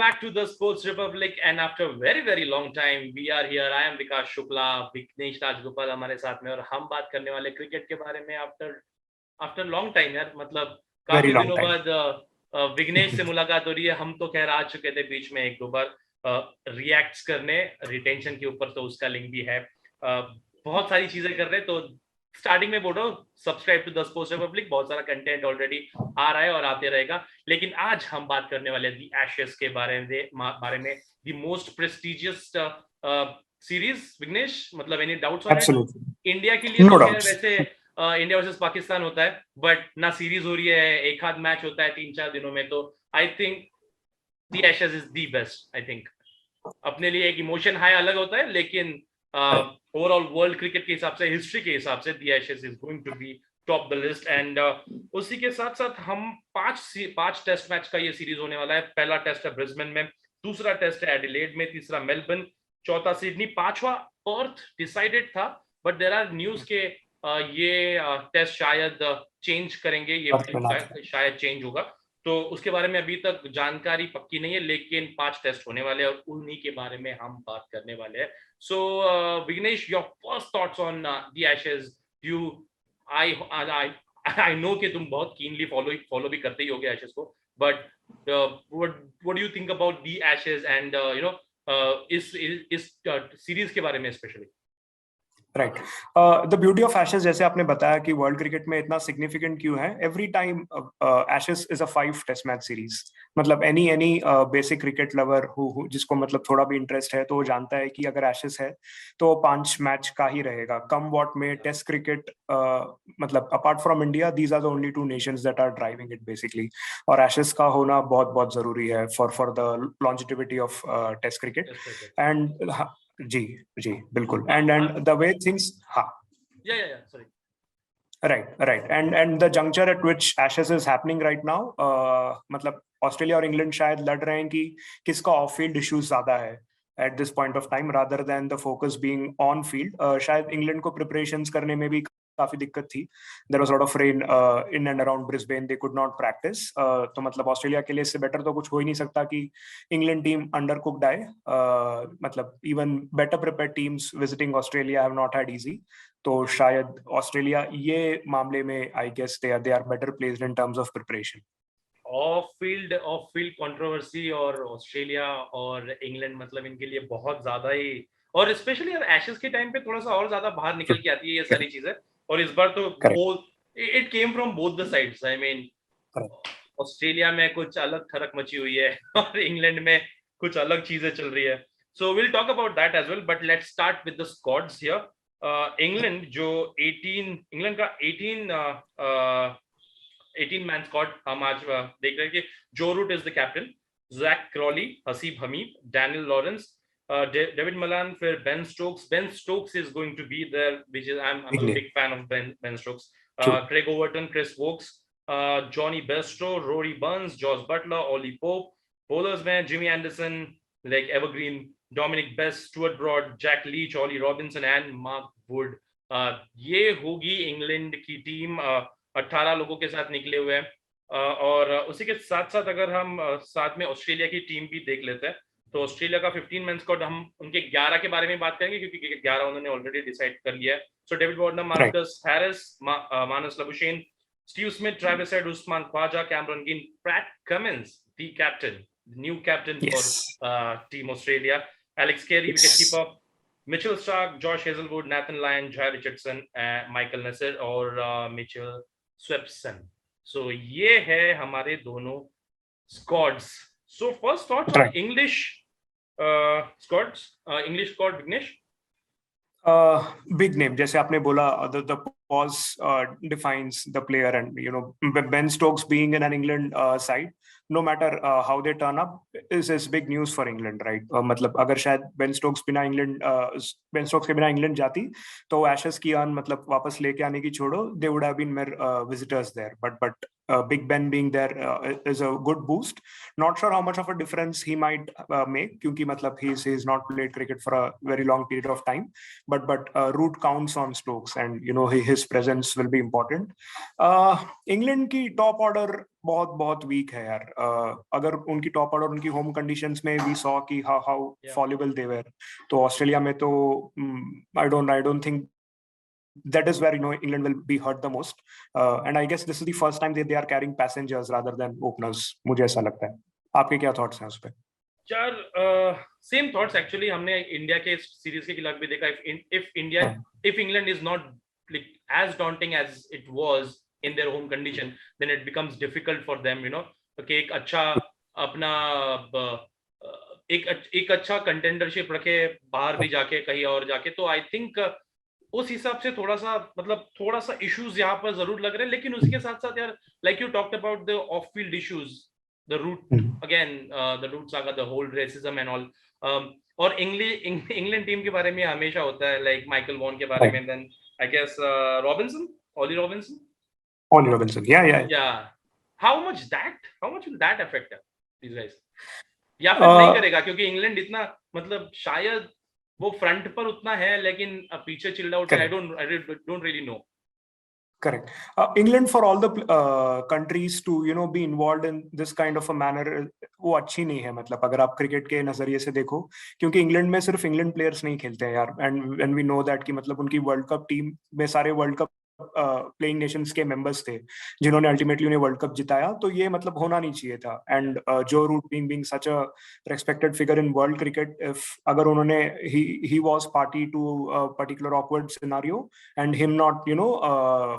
back to the Sports Republic, and after a very very long time we are here. I am Vikas Shukla, Vignesh Rajgopal हमारे साथ में, और हम बात करने वाले क्रिकेट के बारे में आफ्टर लॉन्ग टाइम यार, मतलब काफी दिनों बाद विघ्नेश से मुलाकात हो रही है. हम तो खैर आ चुके थे बीच में एक दो बार रिएक्ट्स करने रिटेंशन के ऊपर, तो उसका लिंक भी है. बहुत सारी चीजें कर रहे हैं, तो स्टार्टिंग में बोल रहा हूँ subscribe to the Sports Republic. बहुत सारा कंटेंट ऑलरेडी आ रहा है और आते रहेगा. लेकिन आज हम बात करने वाले दी एशेस के बारे में the most prestigious series. Vignesh, मतलब any doubts on it? India के लिए तो खैर वैसे इंडिया वर्सेस पाकिस्तान होता है, बट ना सीरीज हो रही है, एक आध मैच होता है 3-4 दिनों में. तो I think the Ashes is the best. I think अपने लिए एक इमोशन हाई अलग होता है, लेकिन ओवरऑल वर्ल्ड क्रिकेट के हिसाब से, हिस्ट्री के हिसाब से the Ashes is going to be top the list. And उसी के साथ साथ हम पांच टेस्ट मैच का ये सीरीज होने वाला है. पहला टेस्ट है ब्रिस्बेन में, दूसरा टेस्ट है एडिलेड में, तीसरा मेलबर्न, चौथा सिडनी, पांचवा पर्थ डिसाइडेड था. बट देयर आर न्यूज के ये टेस्ट शायद चेंज करेंगे, ये शायद चेंज होगा. तो उसके बारे में अभी तक जानकारी पक्की नहीं है, लेकिन 5 टेस्ट होने वाले हैं और उन्हीं के बारे में हम बात करने वाले हैं. So Vignesh, your first thoughts on the Ashes. I know कि तुम बहुत कीनली फॉलो भी करते ही होगे एशेस को, but what do you think about the ashes and इस सीरीज के बारे में specially? Right. The beauty of ashes, जैसे आपने बताया कि वर्ल्ड क्रिकेट में इतना सिग्निफिकेंट क्यों है. Every time Ashes is a 5 test match series. मतलब एनी बेसिक क्रिकेट लवर जिसको मतलब थोड़ा भी इंटरेस्ट है, तो वो जानता है कि अगर एशेस है तो 5 मैच का ही रहेगा. कम वॉट में टेस्ट क्रिकेट, मतलब apart from India, these are the only 2 nations that are driving it basically. और एशेस का होना बहुत बहुत जरूरी है for the longevity of test cricket. And जी बिल्कुल. एंड द वे थिंग्स, हाँ, sorry, right. And the juncture at which Ashes is happening right now, मतलब ऑस्ट्रेलिया और इंग्लैंड शायद लड़ रहे हैं कि किसका ऑफ फील्ड इश्यूज ज्यादा है at this point of time, rather than the focus being on field. शायद इंग्लैंड को प्रिपरेशंस करने में भी काफी दिक्कत थी. There was a lot of rain in and around Brisbane. They could not practice. तो मतलब ऑस्ट्रेलिया के लिए इससे बेटर तो कुछ हो ही नहीं सकता कि इंग्लैंड टीम अंडरकुक्ड आए. मतलब even better prepared teams visiting Australia have not had easy. तो शायद ऑस्ट्रेलिया ये मामले में, I guess they are better placed in terms of preparation. Off field controversy और ऑस्ट्रेलिया और इंग्लैंड, मतलब इनके लिए बहुत ज्यादा ही, और स्पेशली एशेस के टाइम पे थोड़ा सा और ज्यादा बाहर निकल के आती है ये सारी चीजें. और इस बार तो it came from both the sides. I mean, Australia में कुछ अलग थरक मची हुई है और इंग्लैंड में कुछ अलग चीजें चल रही है. So will talk about that as well, but let's start with the squads here. England का 18 मैन स्क्वाड हम आज देख रहे हैं कि Joe Root is the captain, Jack Crawley, Haseeb Hameed, Daniel Lawrence, David Malan, फिर Ben Stokes is going to be there, which is I'm a big fan of Ben Stokes. Craig Overton, Chris Wokes, Johnny Bairstow, Rory Burns, Josh Butler, Ollie Pope. Bowlers में Jimmy Anderson, like evergreen, Dominic Best, Stuart Broad, Jack Leach, Ollie Robinson and Mark Wood. ये होगी England की team. 18 लोगों के साथ निकले हुए हैं. और उसी के साथ साथ अगर हम साथ में ऑस्ट्रेलिया की टीम भी देख लेते हैं, तो ऑस्ट्रेलिया का 15 मैन स्क्वाड, हम उनके 11 के बारे में बात करेंगे क्योंकि 11 उन्होंने ऑलरेडी डिसाइड कर लिया है. So David Warner, Marcus Harris, Marnus Labuschagne, Steve Smith, Travis Head, Usman Khawaja, Cameron Green, Pat Cummins, the captain, new captain for team Australia, Alex Carey wicketkeeper, Mitchell Starc, Josh Hazlewood, Nathan Lyon, Jhye Richardson, Michael Neser और Mitchell Swepson. So ये है हमारे दोनों squads. So first thoughts on English squad, Vignesh? Big name, जैसे आपने बोला, the pause defines the player, and you know, Ben Stokes being in an England side, no matter how they turn up, is big news for England, right? मतलब अगर शायद Ben Stokes के बिना England जाती, तो एशेस की मतलब वापस लेके आने की छोड़ो, they would have been mere visitors there. But Big Ben being there is a good boost. Not sure how much of a difference he might make, क्योंकि मतलब he's not played cricket for a very long period of time. But root counts on Stokes, and you know his presence will be important. England की top order बहुत बहुत week है यार। अगर उनकी top order उनकी होम कंडीशंस में we saw कि हाउ फॉलेबल दे वर, तो ऑस्ट्रेलिया में तो I don't think that is where England will be hurt the most, and I guess this is the first time they are carrying passengers rather than openers, मुझे ऐसा लगता है। आपके क्या थॉट्स हैं उस पे? यार सेम थॉट्स एक्चुअली हमने इंडिया के सीरीज के खिलाफ भी देखा। if England is not like as daunting as it was in their home condition, then it becomes difficult for them, कि एक अच्छा अपना एक अच्छा कंटेंडरशिप रखे बाहर भी जाके कहीं और जाके। तो आई थिंक उस हिसाब से थोड़ा सा इश्यूज यहाँ पर जरूर लग रहे हैं। लेकिन उसके साथ साथ यार, like you talked about the of field issues, the root again, the root saga, the whole racism and all, और इंग्लैंड टीम के बारे में हमेशा होता है, लाइक माइकल वॉन के बारे में, then I guess Ollie Robinson, yeah, how much will that affect these guys, या फिर नहीं करेगा? क्योंकि इंग्लैंड इतना शायद वो फ्रंट पर उतना है, लेकिन पीछे chilled out, I don't really know. Correct. England, for all the countries to be involved in this kind of a manner, वो अच्छी नहीं है। मतलब अगर आप क्रिकेट के नजरिए से देखो, क्योंकि इंग्लैंड में सिर्फ इंग्लैंड प्लेयर्स नहीं खेलते हैं यार, एंड वी नो दैट कि मतलब उनकी वर्ल्ड कप टीम में सारे वर्ल्ड कप प्लेइंग नेशंस के मेंबर्स थे जिन्होंने अल्टीमेटली उन्हें वर्ल्ड कप जिताया। तो ये मतलब होना नहीं चाहिए था। And Joe Root being such a respected figure in world cricket, if अगर उन्होंने he was party to a particular awkward scenario and him not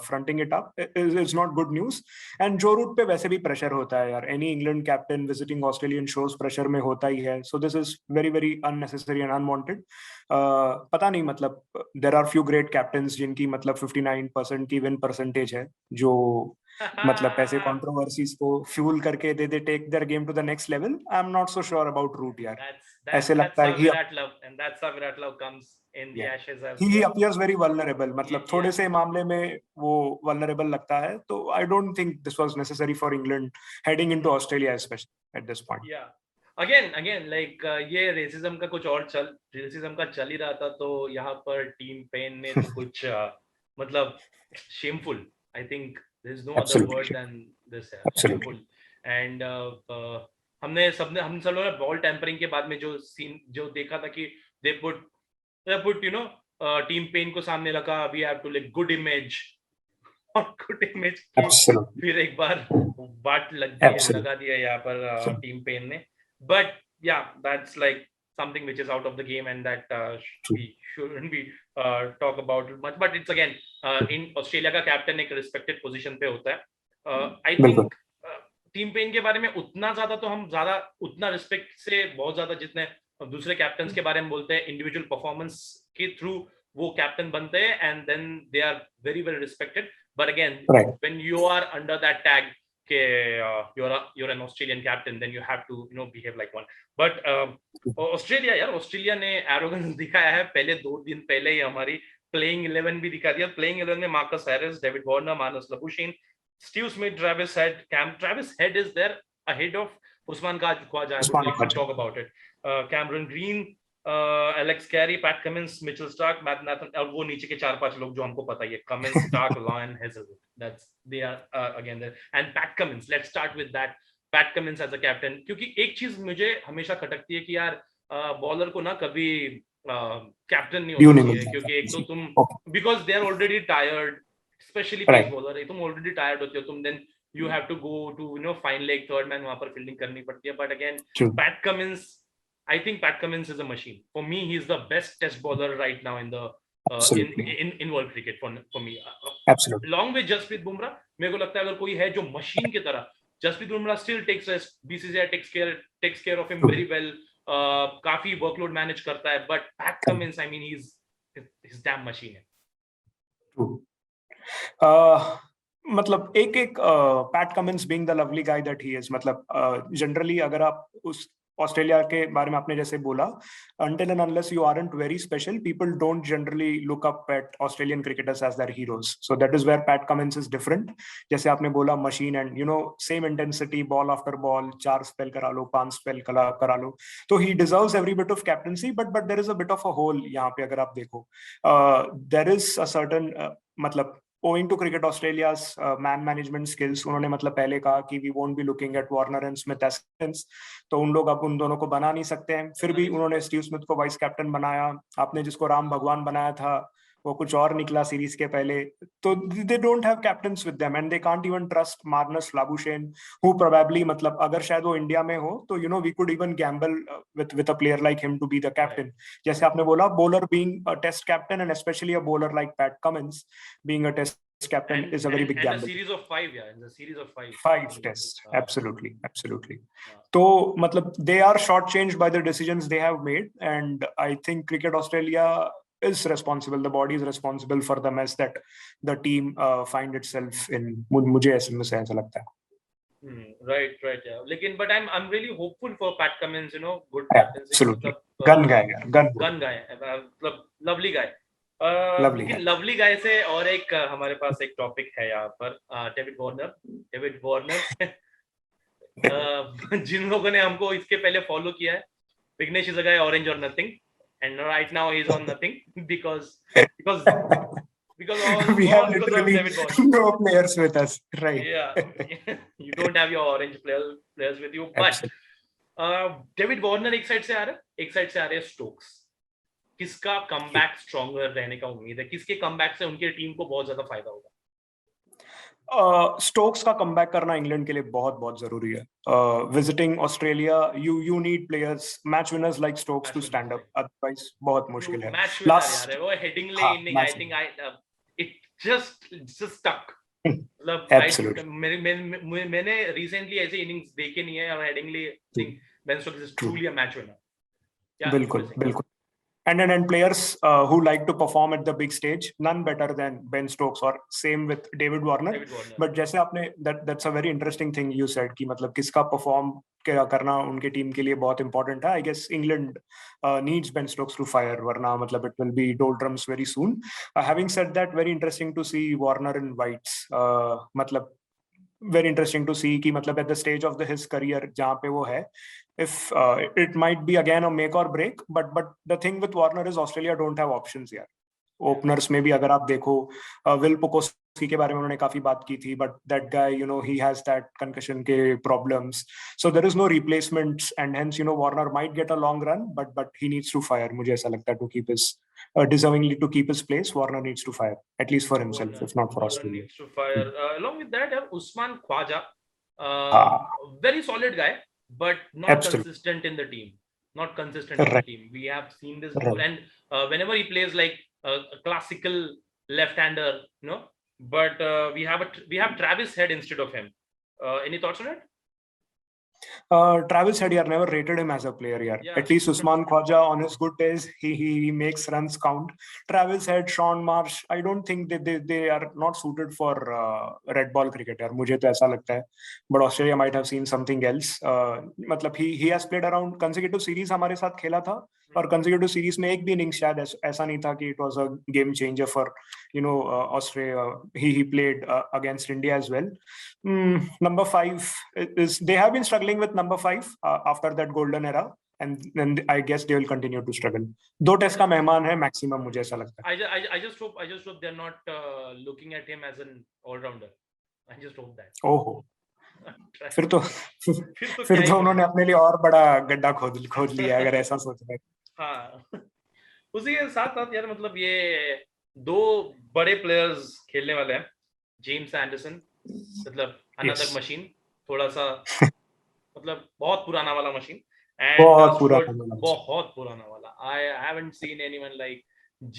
fronting it up is not good news. And Joe Root पे वैसे भी pressure होता है यार, any England captain visiting Australian शोज pressure में होता ही है। So this is very very unnecessary and unwanted. पता नहीं, मतलब there are few great captains जिनकी मतलब 59% की विन परसेंटेज है, जो मतलब ऐसे कंट्रोवर्सीज को फ्यूल करके they take their game to the next level. I am not so sure about Root यार। ऐसे लगता है कि Virat love comes in the ashes as he appears very vulnerable, मतलब थोड़े से मामले में वो vulnerable लगता है। तो I don't think this was necessary for England heading into Australia especially at this point. Again like ये रेसिज्म का कुछ और रेसिज्म का चल ही रहा था, तो यहाँ पर टीम पेन ने तो कुछ मतलब shameful, I think there is no other word than this, shameful. And हम सब लोगों ने बॉल टेम्परिंग के बाद में जो सीन जो देखा था कि दे पुट टीम पेन को सामने रखा, we have to like good image, और गुड इमेज की फिर एक बार बात लगा दिया यहाँ पर टीम पेन ने। But yeah, that's like something which is out of the game, and that we shouldn't be talk about it much. But it's again in Australia का कैप्टन एक respected position पे होता है। I think टीम पेन के बारे में उतना उतना रिस्पेक्ट से बहुत ज्यादा जितने दूसरे कैप्टन्स के बारे में बोलते हैं, इंडिविजुअल परफॉर्मेंस के थ्रू वो कैप्टन बनते हैं, and then they are very very respected. But again when you are under that tag you're an Australian captain, then you have to behave like one. But Australia ने arrogance दिखाया है। पहले 2 दिन पहले ही हमारी प्लेइंग 11 भी दिखा दिया। प्लेइंग 11 में Marcus Harris, David Warner, Manas Labuschagne, Steve Smith, Travis head is there ahead of Usman Khawaja. I would like to talk about it. Cameron Green, Alex Carey, Pat Cummins, Mitchell Starc, Matt Nathan, और वो नीचे के 4-5 लोग जो हमको पता ही है, Cummins, Starc, Lyon, Hazlewood, that's they are again there. And Pat Cummins, let's start with that. Pat Cummins as a captain, क्योंकि एक चीज मुझे हमेशा खटकती है कि यार बॉलर को ना कभी कैप्टन नहीं होना चाहिए, क्योंकि एक तो तुम because they are already tired, especially pace bowler, तुम ऑलरेडी टायर्ड होते हो, तुम then you have to go to find leg third man, वहां पर फील्डिंग करनी पड़ती है। But again PAT Cummins, I think Pat Cummins is a machine. For me, he's the best test bowler right now in the in world cricket for me. Absolutely. Along with Jasprit Bumrah, मेरे को लगता है अगर कोई है जो machine की तरह, Jasprit Bumrah still takes rest, BCCI takes care of him very well, काफी workload manage करता है, but Pat Cummins, I mean, he's damn machine है। मतलब एक PAT Cummins being the lovely guy that he is, मतलब generally अगर आप उस ऑस्ट्रेलिया के बारे में आपने जैसे बोला, until and unless you aren't very special, people don't generally look up at Australian cricketers as their heroes. So that is where Pat Cummins is different. जैसे आपने बोला machine, and same intensity, ball after ball, 4 spell करा लो, 5 spell करा लो, तो he deserves every bit of captaincy. But there is a bit of a hole यहाँ पे अगर आप देखो, there is a certain मतलब owing to Cricket Australia's man management skills, उन्होंने मतलब पहले कहा कि we won't be looking at Warner and Smith as captains, तो उन लोग अब उन दोनों को बना नहीं सकते हैं. फिर भी उन्होंने स्टीव स्मिथ को वाइस कैप्टन बनाया. आपने जिसको राम भगवान बनाया था वो कुछ और निकला सीरीज के पहले. तो they don't have captains with them and they can't even trust Marnus Labuschagne, who probably मतलब अगर शायद वो इंडिया में हो तो we could even gamble with a player like him to be the captain. जैसे आपने बोला, bowler being a test captain and especially a bowler like Pat Cummins being a test captain is a very big gamble. And a series of 5, yeah, in the series of 5. 5 tests, absolutely. तो मतलब they are shortchanged by the decisions they have made, and I think Cricket Australia is responsible. The body is responsible for the mess that the team find itself in. मुझे ऐसा लगता है. Right, yeah. लेकिन but I'm really hopeful for Pat Cummins, good captaincy. Absolutely. Gun guy. मतलब lovely guy. लेकिन lovely गाय से और एक हमारे पास एक टॉपिक है यहाँ पर, डेविड वार्नर. जिन लोगों ने हमको इसके पहले फॉलो किया है, Vignesh is a guy orange और nothing, and right now he is on nothing because we have literally no players with us, right? Yeah. You don't have your orange players with you, but David Warner एक side से आ रहा है, एक side से आ रहे हैं Stokes. किसका comeback stronger रहने का उम्मीद है? किसके कमबैक से उनके टीम को बहुत ज्यादा फायदा होगा? स्टोक्स का कमबैक करना इंग्लैंड के लिए बहुत बहुत जरूरी है. Visiting Australia, you need players, match winners like Stokes to stand up, otherwise बहुत मुश्किल है. लास्ट यार वो Headingley inning, I think it just stuck. मतलब मैंने रिसेंटली ऐसे इनिंग्स देखे नहीं है, और Headingley think Ben Stokes is truly a match winner. बिल्कुल. And players who like to perform at the big stage, none better than Ben Stokes, or same with David Warner. But जैसे आपने that's a very interesting thing you said कि मतलब किसका perform करना उनके team के लिए बहुत important है. I guess England needs Ben Stokes to fire, वरना मतलब it will be doldrums very soon. Having said that, very interesting to see Warner in whites. मतलब very interesting to see कि मतलब at the stage of his career जहाँ पे वो है, if it might be again a make or break, but the thing with Warner is Australia don't have options यार. Openers में भी अगर आप देखो, विल पोकोस्की के बारे में उन्होंने काफी बात की थी, but that guy he has that concussion के problems, so there is no replacements, and hence Warner might get a long run, but he needs to fire. मुझे ऐसा लगता है to keep his deservingly to keep his place, Warner needs to fire, at least for himself, if not for Australia. Needs to fire. Along with that, Usman Khwaja, very solid guy, but not consistent in the team. We have seen this before, and whenever he plays like a classical left-hander, but we have Travis Head instead of him. Any thoughts on it? Travis Head, never rated him as a player. Yeah. At least Usman Khwaja, on his good days, he makes runs count. Travis Head, Sean Marsh, I don't think they are not suited for red ball cricket. मुझे तो ऐसा लगता है. But Australia might have seen something else. मतलब he has played around consecutive series हमारे साथ खेला था, और consecutive series में एक भी innings शायद ऐसा नहीं था कि it was a game changer for Australia. He played against India as well. Number 5 is, they have been struggling with number 5 after that golden era, and I guess they will continue to struggle. 2 test का मेहमान है maximum, मुझे ऐसा लगता है. I just hope they're not looking at him as an all-rounder. I just hope that. ओहो, फिर तो उन्होंने अपने लिए और बड़ा गड्ढा खोद लिया अगर ऐसा सोच रहे हैं. हाँ, उसी के साथ यार मतलब ये 2 बड़े प्लेयर्स खेलने वाले हैं. जेम्स एंडरसन, मतलब अनदर मशीन, थोड़ा सा मतलब बहुत पुराना वाला मशीन, एंड बहुत पुराना वाला. I haven't seen anyone like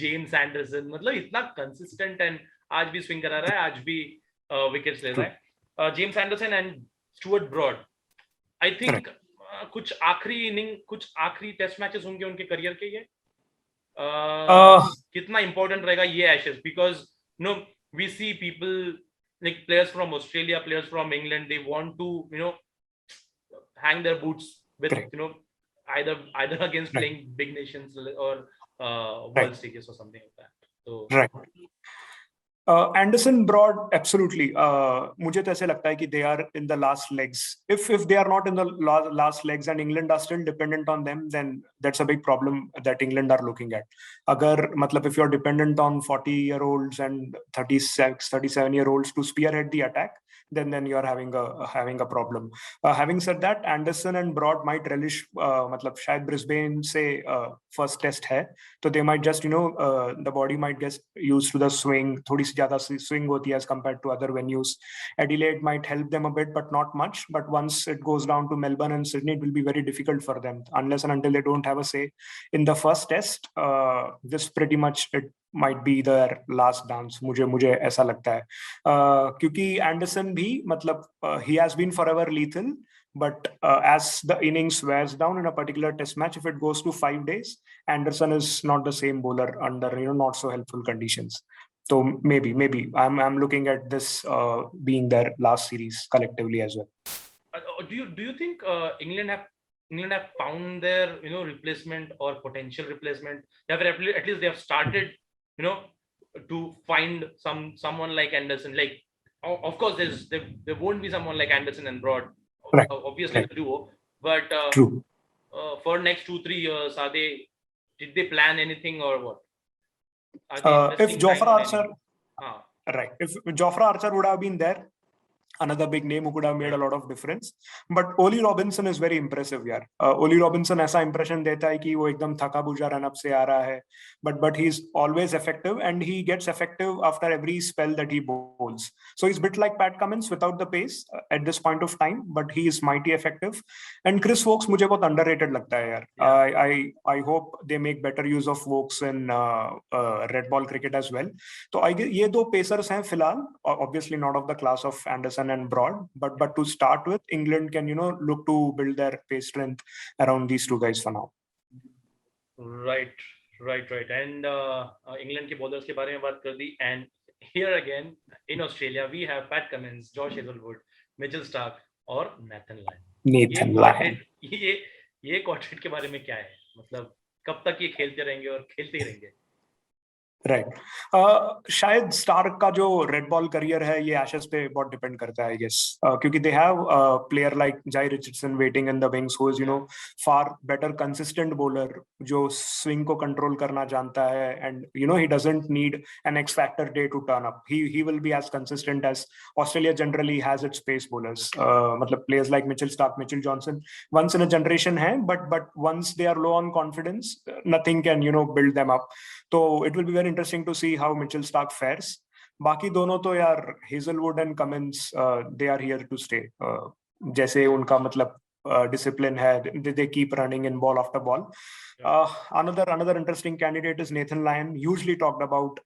James Anderson. मतलब इतना कंसिस्टेंट, एंड आज भी स्विंग करा रहा है, आज भी विकेट्स ले रहा है. James Anderson and Stuart Broad, I think कुछ आखिरी टेस्ट मैचेस होंगे उनके करियर के. ये कितना इंपॉर्टेंट रहेगा ये ashes, because we see people like players from Australia, players from England, they want to hang their boots with either against playing big nations or world stages or something like that. So Anderson, Broad, absolutely. मुझे तो ऐसे लगता है कि they are in the last legs. If they are not in the last legs and England are still dependent on them, then that's a big problem that England are looking at. अगर मतलब if you're dependent on 40-year-olds and 36, 37-year-olds to spearhead the attack, then you are having a problem. Having said that, Anderson and Broad might relish मतलब शायद Brisbane से first test है, तो they might just the body might get used to the swing. थोड़ी सी ज्यादा swing होती है as compared to other venues. Adelaide might help them a bit, but not much. But once it goes down to Melbourne and Sydney, it will be very difficult for them unless and until they don't have a say in the first test. This pretty much it might be their last dance. मुझे ऐसा लगता है क्योंकि Anderson भी मतलब he has been forever lethal. But as the innings wears down in a particular test match, if it goes to 5 days, Anderson is not the same bowler under not so helpful conditions. So maybe I'm looking at this being their last series collectively as well. Do you think England have found their replacement or potential replacement? They have at least they have started to find someone like Anderson. Like of course there won't be someone like Anderson and Broad. Right. Obviously Right. the duo, but True. For next 2-3 years, did they plan anything or what? If Jofra Archer, right, if Jofra Archer would have been there, another big name who could have made a lot of difference. But Ollie Robinson is very impressive यार. Ollie Robinson ऐसा impression देता है कि वो एकदम थका बुझा run up से आ रहा है. But he's always effective and he gets effective after every spell that he bowls. So he's a bit like Pat Cummins without the pace at this point of time, but he is mighty effective. And Chris Woakes मुझे बहुत underrated लगता है यार. I hope they make better use of Woakes in red ball cricket as well. तो I guess ये दो pacers हैं फिलहाल. Obviously not of the class of Anderson and Broad, but to start with, England can look to build their pace strength around these two guys for now. Right. And England के bowlers के बारे में बात कर दी. And here again in Australia we have Pat Cummins, Josh Hazelwood, Mitchell Starc और Nathan Lyon. ये quartet के बारे में क्या है? मतलब कब तक ये खेलते रहेंगे और खेलते ही रहेंगे? राइट शायद स्टार्क का जो रेड बॉल करियर है ये एशेस पे बहुत डिपेंड करता है आई गेस क्योंकि they have player like Jhye Richardson waiting in the wings who is far better consistent bowler जो स्विंग को कंट्रोल करना जानता है and he doesn't need an X factor day to turn up he will be as consistent as Australia generally has its pace bowlers मतलब players like Mitchell Starc Mitchell Johnson once in a generation है but once they are low on confidence nothing can build them up तो it will be very interesting to see how Mitchell Starc fares. बाकी दोनों तो यार Hazelwood and Cummins they are here to stay. जैसे उनका मतलब discipline है, they keep running in ball after ball. Another interesting candidate is Nathan Lyon, hugely talked about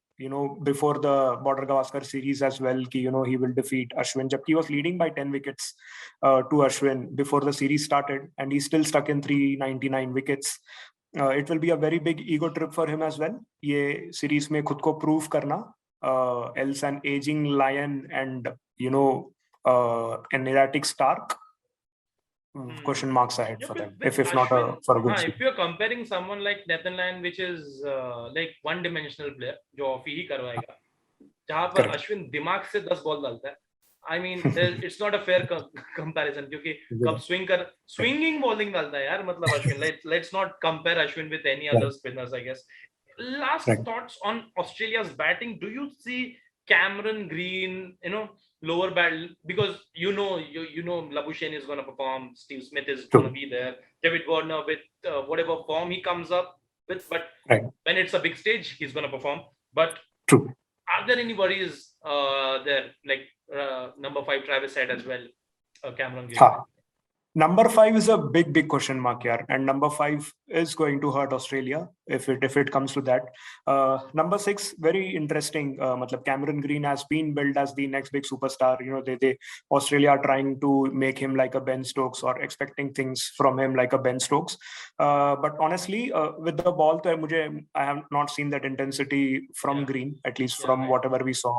before the Border Gavaskar series as well कि he will defeat Ashwin जबकि he was leading by 10 wickets to Ashwin before the series started and he's still stuck in 399 wickets. It will be a very big ego trip for him as well. ये series में खुद को prove करना, else an aging Lion and an erratic Stark. Question marks ahead for them. If not for a good series. If you're comparing someone like Nathan Lyon, which is like one-dimensional player, जो of ही करवाएगा, जहाँ पर अश्विन दिमाग से 10 ball डालता है. I mean, it's not a fair comparison क्योंकि कब swinging bowling डालता है यार मतलब Ashwin. Let's not compare Ashwin with any other spinners, I guess. Last thoughts on Australia's batting. Do you see Cameron Green, lower battle because Labuschagne is going to perform, Steve Smith is going to be there, David Warner with whatever form he comes up with, but when it's a big stage, he's going to perform. But are there any worries there, like number 5 Travis said as well, Cameron Green? Number 5 is a big question mark here, and number 5 is going to hurt Australia if it comes to that. Number 6, very interesting. Matlab Cameron Green has been billed as the next big superstar. They Australia are trying to make him like a Ben Stokes or expecting things from him like a Ben Stokes. But honestly, with the ball, I have not seen that intensity from Green, at least from whatever we saw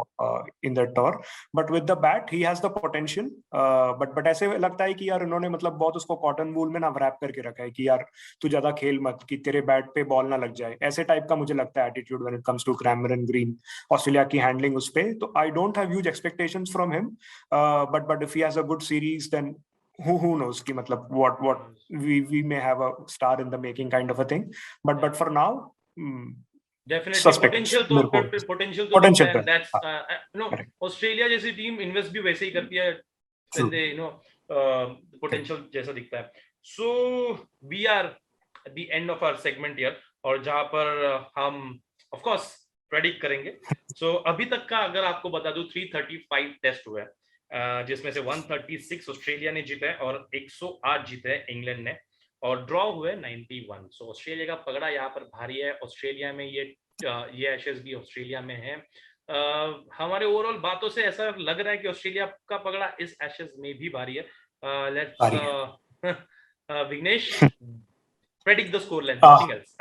in the tour. But with the bat, he has the potential. But ऐसे लगता है कि यार उन्होंने मतलब बहुत उसको cotton wool में ना रैप करके रखा है कि यार तू ज्यादा खेल मत, कि तेरे बैट पे बॉल ना लग जाए, ऐसे टाइप का मुझे लगता है attitude when it comes to Cameron Green, Australia की हैंडलिंग उस पे। तो I don't have huge expectations from him, but if he has a good series then who knows कि मतलब what we may have a star in the making kind of a thing, but for now definitely suspects potential मेरे को, potential तो दिखता potential है, तो and that's हाँ, no correct, Australia जैसी टीम इन्वेस्ट भी वैसे ही करती है व्हेन true, दे पोटेंशियल जैसा दिखता है। So we are at the end of our segment here, और जहां पर हम ऑफ कोर्स प्रेडिक्ट करेंगे। सो अभी तक का अगर आपको बता दूं 335 टेस्ट हुए, जिसमें से 136 ऑस्ट्रेलिया ने जीते और 108 जीते इंग्लैंड ने, और ड्रॉ हुए 91। सो ऑस्ट्रेलिया का पगड़ा यहाँ पर भारी है। ऑस्ट्रेलिया में ये एशेज भी ऑस्ट्रेलिया में है। हमारे ओवरऑल बातों से ऐसा लग रहा है कि ऑस्ट्रेलिया का पगड़ा इस एशेज में भी भारी है। लेट्स भारी है। Vighnesh, predict the score line, nothing else.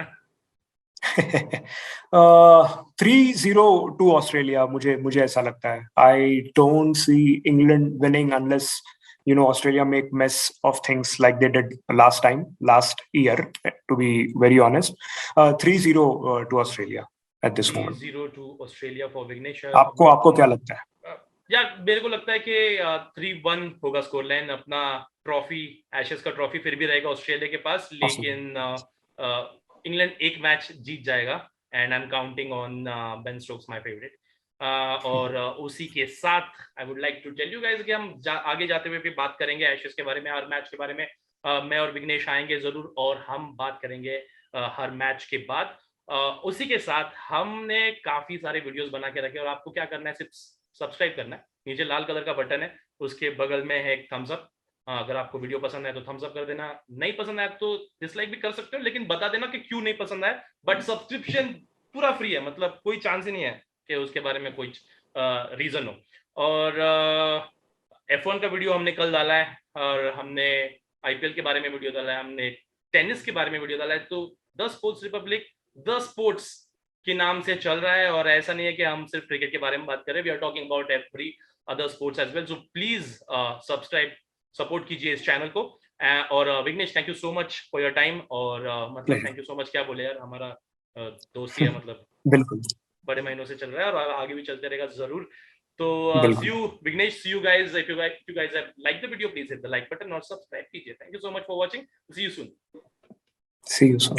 3-0 to Australia, मुझे ऐसा लगता है। I don't see England winning unless Australia make mess of things like they did last year, to be very honest. 3-0 to Australia at this moment. 3-0 to Australia for Vighnesh. आपको क्या लगता है? यार मेरे को लगता है कि 3-1 होगा स्कोर लाइन। अपना ट्रॉफी, एशेज का ट्रॉफी फिर भी रहेगा ऑस्ट्रेलिया के पास, लेकिन इंग्लैंड एक मैच जीत जाएगा, and I am counting on Ben Stokes, my favourite. और उसी के साथ I would like to tell you guys कि हम आगे जाते हुए भी बात करेंगे एशेज के बारे में, हर मैच के बारे में। मैं और विघ्नेश आएंगे जरूर, और हम बात करेंगे हर मैच के बाद। उसी के साथ हमने काफी सारे वीडियोस बना के रखे, और आपको क्या करना है, सिर्फ सब्सक्राइब करना है। नीचे लाल कलर का बटन है, उसके बगल में है एक थम्स अप। अगर आपको वीडियो पसंद है तो थम्स अप कर देना, नहीं पसंद आया तो डिसलाइक भी कर सकते हो, लेकिन बता देना कि क्यों नहीं पसंद आया। बट सब्सक्रिप्शन पूरा फ्री है, मतलब कोई चांस ही नहीं है कि उसके बारे में कोई रीजन हो। और F1 का वीडियो हमने कल डाला है, और हमने IPL के बारे में वीडियो डाला है, हमने टेनिस के बारे में वीडियो डाला है। तो the Sports Republic, the sports के नाम से चल रहा है, और ऐसा नहीं है कि हम सिर्फ क्रिकेट के बारे में बात करें। We are talking about every other sports as well. So please subscribe, support कीजिए इस चैनल को। और Vighnesh, thank you so much for your time, और मतलब थैंक यू सो मच, क्या बोले यार, हमारा दोस्ती है, मतलब बिल्कुल बड़े महीनों से चल रहा है, और आगे भी चलते रहेगा जरूर। तो सी बिल्कुल you Vighnesh, see you guys. If you guys have liked the video, please hit the like button और सब्सक्राइब कीजिए। Thank you so much for watching, see you soon. See you soon.